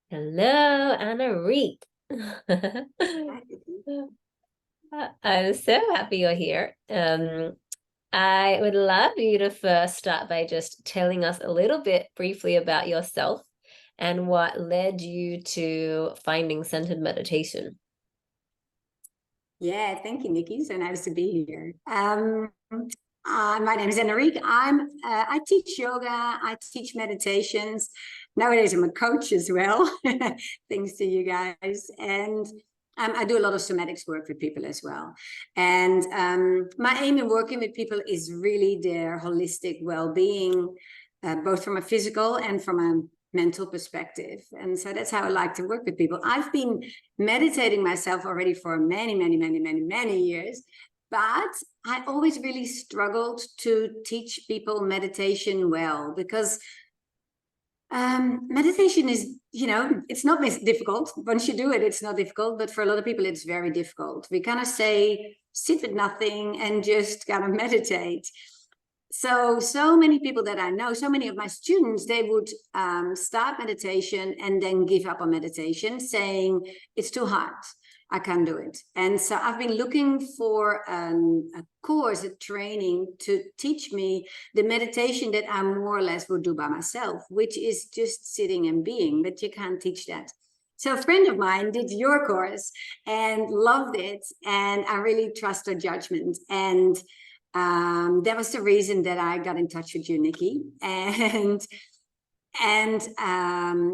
Hello, Anneriek. I'm so happy you're here. I would love you to first start by just telling us a little bit briefly about yourself and what led you to finding centered meditation. Yeah, thank you, Nikki. So nice to be here. My name is Anneriek. I teach yoga. I teach meditations. Nowadays, I'm a coach as well. Thanks to you guys. And I do a lot of somatics work with people as well. And my aim in working with people is really their holistic well-being, both from a physical and from a mental perspective. And so that's how I like to work with people. I've been meditating myself already for many years, but I always really struggled to teach people meditation well, because meditation is, it's not difficult. Once you do it, it's not difficult, but for a lot of people, it's very difficult. We kind of say, sit with nothing and just kind of meditate. So many people that I know, so many of my students, they would start meditation and then give up on meditation, saying it's too hard, I can't do it. And so I've been looking for a course, a training to teach me the meditation that I more or less would do by myself, which is just sitting and being, but you can't teach that. So a friend of mine did your course and loved it, and I really trust her judgment. And that was the reason that I got in touch with you, Nikki. And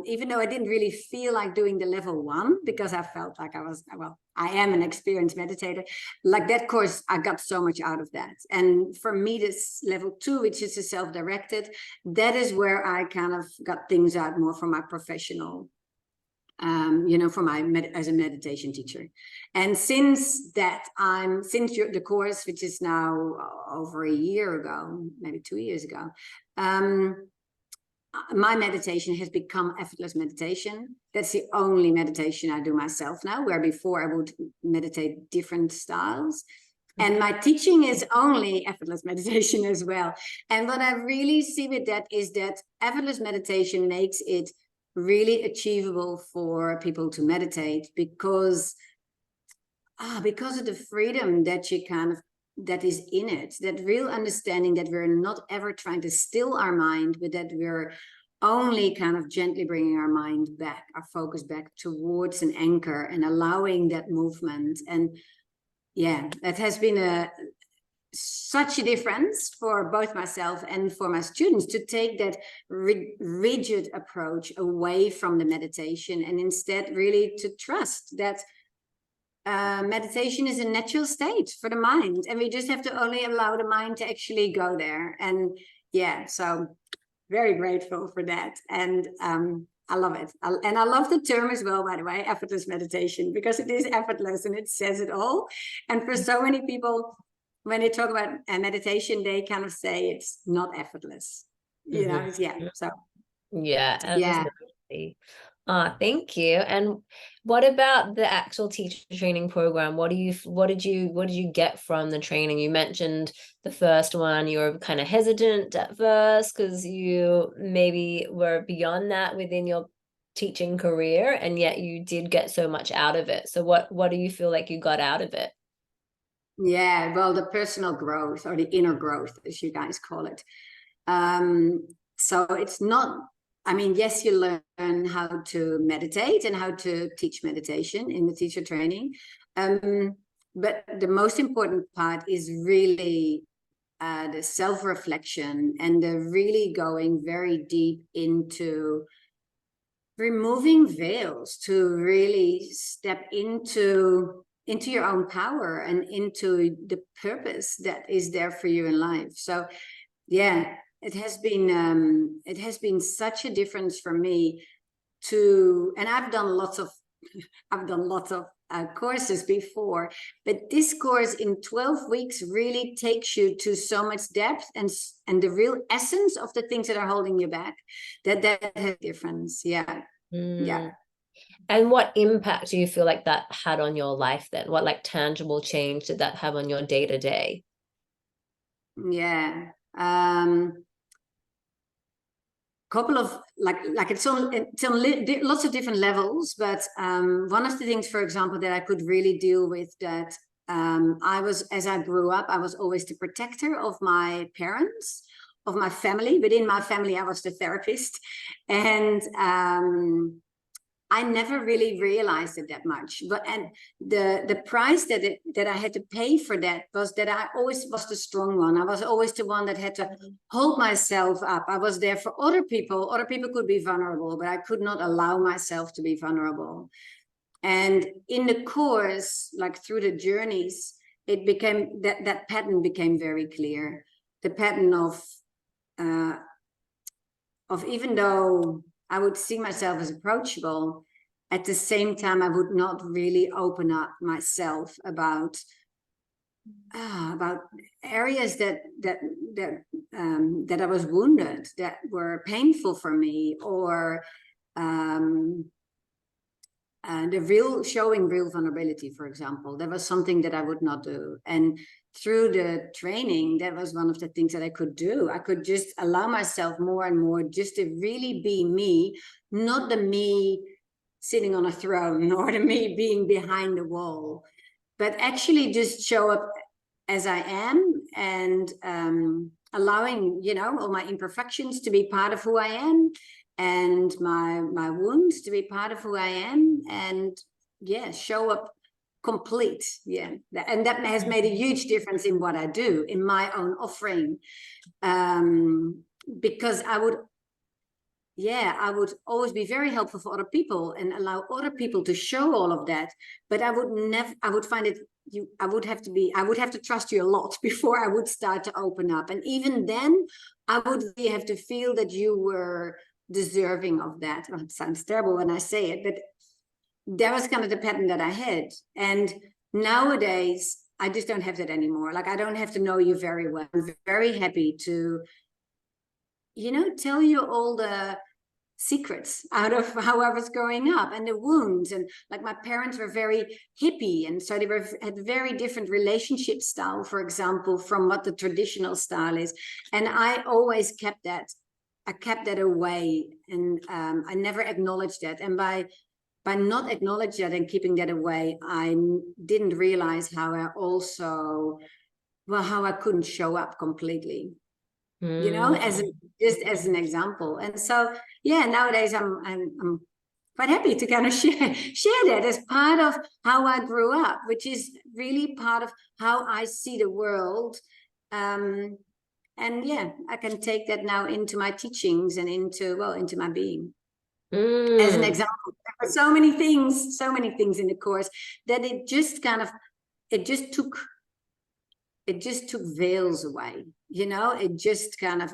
even though I didn't really feel like doing the level 1, because I felt like I am an experienced meditator, like that course, I got so much out of that. And for me, this level 2, which is a self-directed, that is where I kind of got things out more from my professional, as a meditation teacher. And since the course, which is now over a year ago, maybe 2 years ago, my meditation has become effortless meditation. That's the only meditation I do myself now, where before I would meditate different styles. And my teaching is only effortless meditation as well. And what I really see with that is that effortless meditation makes it really achievable for people to meditate, because of the freedom that that is in it, that real understanding that we're not ever trying to still our mind, but that we're only kind of gently bringing our mind back, our focus back towards an anchor, and allowing that movement. And yeah, that has been such a difference for both myself and for my students, to take that rigid approach away from the meditation, and instead really to trust that meditation is a natural state for the mind, and we just have to only allow the mind to actually go there. And yeah, so very grateful for that. And I love it. And I love the term as well, by the way, effortless meditation, because it is effortless and it says it all. And for so many people, when they talk about meditation, they kind of say it's not effortless. Yeah. So Yeah, yeah. absolutely. Thank you. And what about the actual teacher training program? What did you get from the training? You mentioned the first one, you were kind of hesitant at first because you maybe were beyond that within your teaching career, and yet you did get so much out of it. So what do you feel like you got out of it? Yeah, well, the personal growth, or the inner growth, as you guys call it. So it's not, yes, you learn how to meditate and how to teach meditation in the teacher training. But the most important part is really the self-reflection, and the really going very deep into removing veils, to really step into your own power and into the purpose that is there for you in life. So yeah, it has been such a difference for me and I've done lots of courses before, but this course in 12 weeks really takes you to so much depth, and the real essence of the things that are holding you back, that has a difference. Yeah. Yeah. And what impact do you feel like that had on your life then? What like tangible change did that have on your day to day? Yeah. couple of it's on lots of different levels, but one of the things, for example, that I could really deal with, that as I grew up, I was always the protector of my parents, of my family. Within my family, I was the therapist, and I never really realized it that much. And the price that I had to pay for that was that I always was the strong one. I was always the one that had to hold myself up. I was there for other people. Other people could be vulnerable, but I could not allow myself to be vulnerable. And in the course, like through the journeys, it became that pattern became very clear. The pattern of even though I would see myself as approachable, at the same time, I would not really open up myself about areas that I was wounded, that were painful for me, or showing real vulnerability, for example. That was something that I would not do. And through the training, that was one of the things that I could do. I could just allow myself more and more just to really be me, not the me sitting on a throne or the me being behind the wall, but actually just show up as I am, and allowing, all my imperfections to be part of who I am, and my wounds to be part of who I am, and show up complete. And that has made a huge difference in what I do, in my own offering, because I would always be very helpful for other people and allow other people to show all of that, but I would find it, I would have to trust you a lot before I would start to open up. And even then I would really have to feel that you were deserving of that. It sounds terrible when I say it, but that was kind of the pattern that I had. And nowadays I just don't have that anymore. Like, I don't have to know you very well. I'm very happy to, tell you all the secrets out of how I was growing up, and the wounds. And like, my parents were very hippie, and so they had very different relationship style, for example, from what the traditional style is. And I always kept that. I kept that away, and I never acknowledged that. And by not acknowledging that and keeping that away, I didn't realize how I couldn't show up completely, just as an example. And so, nowadays I'm quite happy to kind of share that as part of how I grew up, which is really part of how I see the world. And I can take that now into my teachings and into my being. As an example, there were so many things in the course that it just took veils away. It just kind of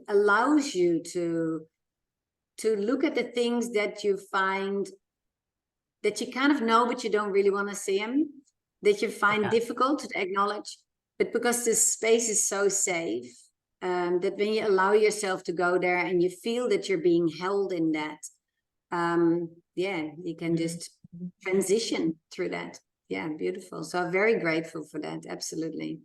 allows you to look at the things that you find that you kind of know, but you don't really want to see them, that you find difficult to acknowledge. But because this space is so safe, that when you allow yourself to go there and you feel that you're being held in that, you can just transition through that. Yeah, beautiful. So I'm very grateful for that. Absolutely.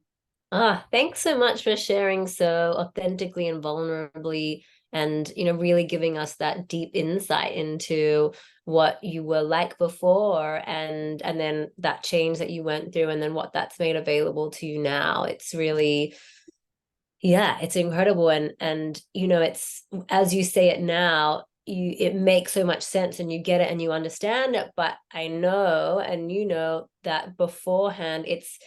Thanks so much for sharing so authentically and vulnerably, and really giving us that deep insight into what you were like before, and then that change that you went through, and then what that's made available to you now. It's really, it's incredible. And it's, as you say it now, it makes so much sense, and you get it and you understand it. But I know, and that beforehand, it's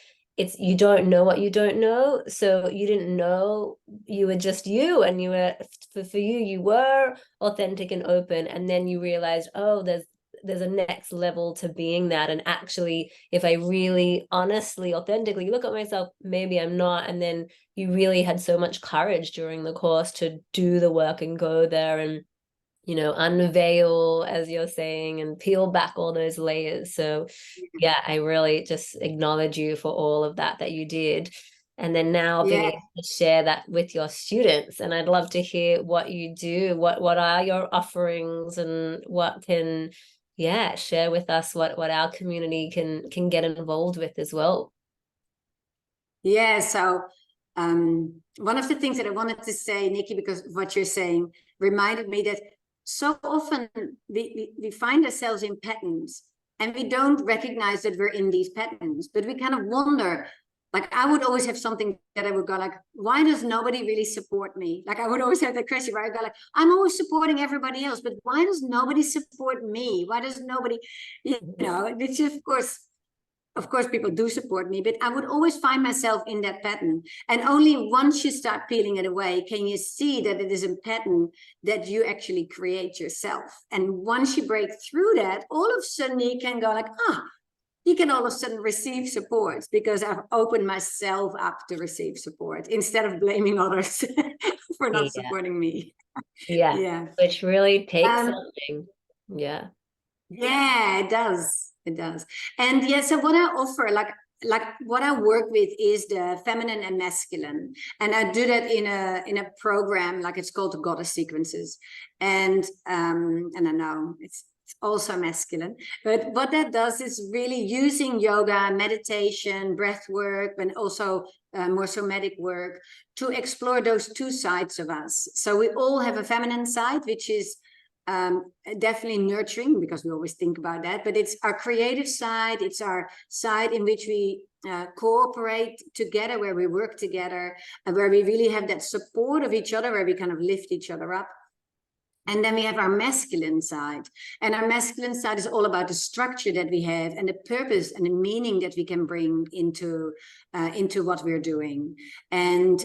you don't know what you don't know. So you didn't know, you were just you, and you were for you were authentic and open, and then you realized, oh, there's a next level to being that. And actually, if I really honestly, authentically look at myself, maybe I'm not. And then you really had so much courage during the course to do the work and go there and unveil, as you're saying, and peel back all those layers. So I really just acknowledge you for all of that you did. And then now being able to share that with your students. And I'd love to hear what you do, what are your offerings, and what can share with us what our community can get involved with as well. So one of the things that I wanted to say, Nikki, because what you're saying reminded me that so often we find ourselves in patterns and we don't recognize that we're in these patterns, but we kind of wonder, like I would always have something that I would go like, why does nobody really support me? Like I would always have that question where I go like, I'm always supporting everybody else, but why does nobody support me? Why does nobody, you know, it's just, of course, people do support me, but I would always find myself in that pattern. And only once you start peeling it away, can you see that it is a pattern that you actually create yourself. And once you break through that, all of a sudden you can go like, you can all of a sudden receive support because I've opened myself up to receive support instead of blaming others for not supporting me. Yeah. Which really takes something. Yeah. Yeah, it does. It does. And yeah, so what I offer, like what I work with is the feminine and masculine. And I do that in a program, like it's called the Goddess Sequences. And I know it's also masculine, but what that does is really using yoga, meditation, breath work, and also more somatic work to explore those two sides of us. So we all have a feminine side, which is definitely nurturing, because we always think about that, but it's our creative side. It's our side in which we cooperate together, where we work together, and where we really have that support of each other, where we kind of lift each other up. And then we have our masculine side, and our masculine side is all about the structure that we have and the purpose and the meaning that we can bring into what we're doing. And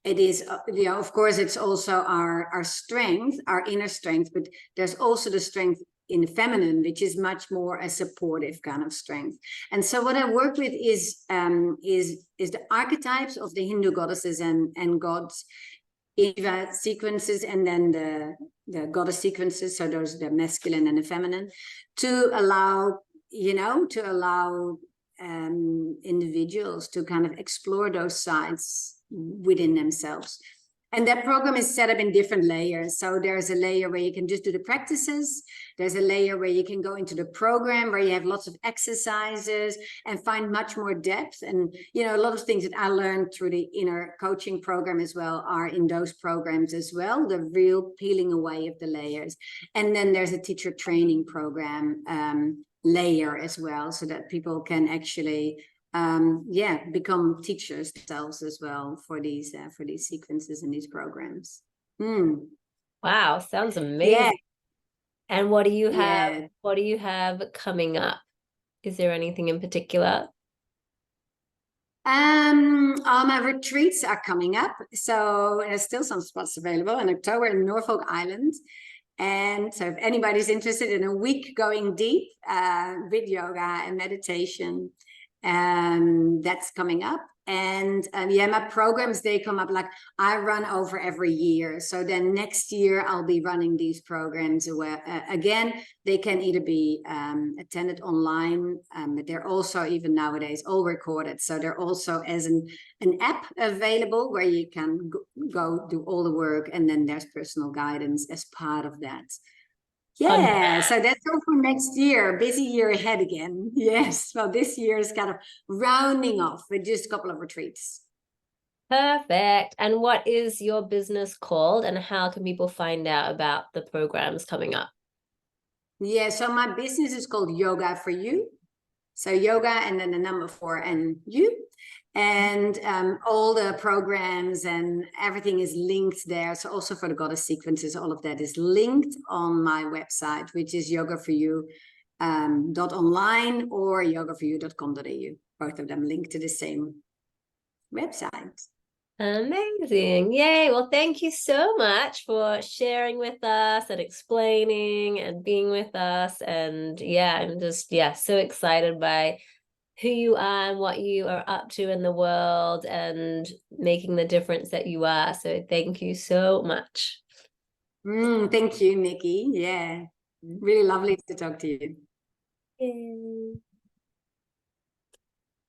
it is, you know, of course, it's also our strength, our inner strength, but there's also the strength in the feminine, which is much more a supportive kind of strength. And so what I work with is the archetypes of the Hindu goddesses and gods, Eva sequences, and then the goddess sequences. So those, the masculine and the feminine, to allow, individuals to kind of explore those sides within themselves. And that program is set up in different layers. So there's a layer where you can just do the practices. There's a layer where you can go into the program, where you have lots of exercises and find much more depth. And, you know, a lot of things that I learned through the inner coaching program as well are in those programs as well, the real peeling away of the layers. And then there's a teacher training program layer as well, so that people can actually become teachers themselves as well for these sequences and these programs. Wow, sounds amazing. Yeah. And what do you have? Yeah. What do you have coming up? Is there anything in particular? My retreats are coming up, so there's still some spots available in October in Norfolk Island. And so if anybody's interested in a week going deep with yoga and meditation, that's coming up. And my programs, they come up, like I run over every year. So then next year I'll be running these programs where again, they can either be attended online, but they're also even nowadays all recorded. So they're also as an app available where you can go do all the work, and then there's personal guidance as part of that. Yeah, so that's all for next year. Busy year ahead again. Yes, well, this year is kind of rounding off with just a couple of retreats. Perfect. And what is your business called, and how can people find out about the programs coming up? Yeah, so my business is called Yoga for You. So yoga and then the number 4 and you. And all the programs and everything is linked there. So also for the goddess sequences, all of that is linked on my website, which is yogaforyou.online or yogaforyou.com.au. Both of them linked to the same website. Amazing. Yay. Well, thank you so much for sharing with us and explaining and being with us. And I'm just, so excited by who you are and what you are up to in the world and making the difference that you are. So thank you so much. Thank you, Nikki. Yeah, really lovely to talk to you. Yay.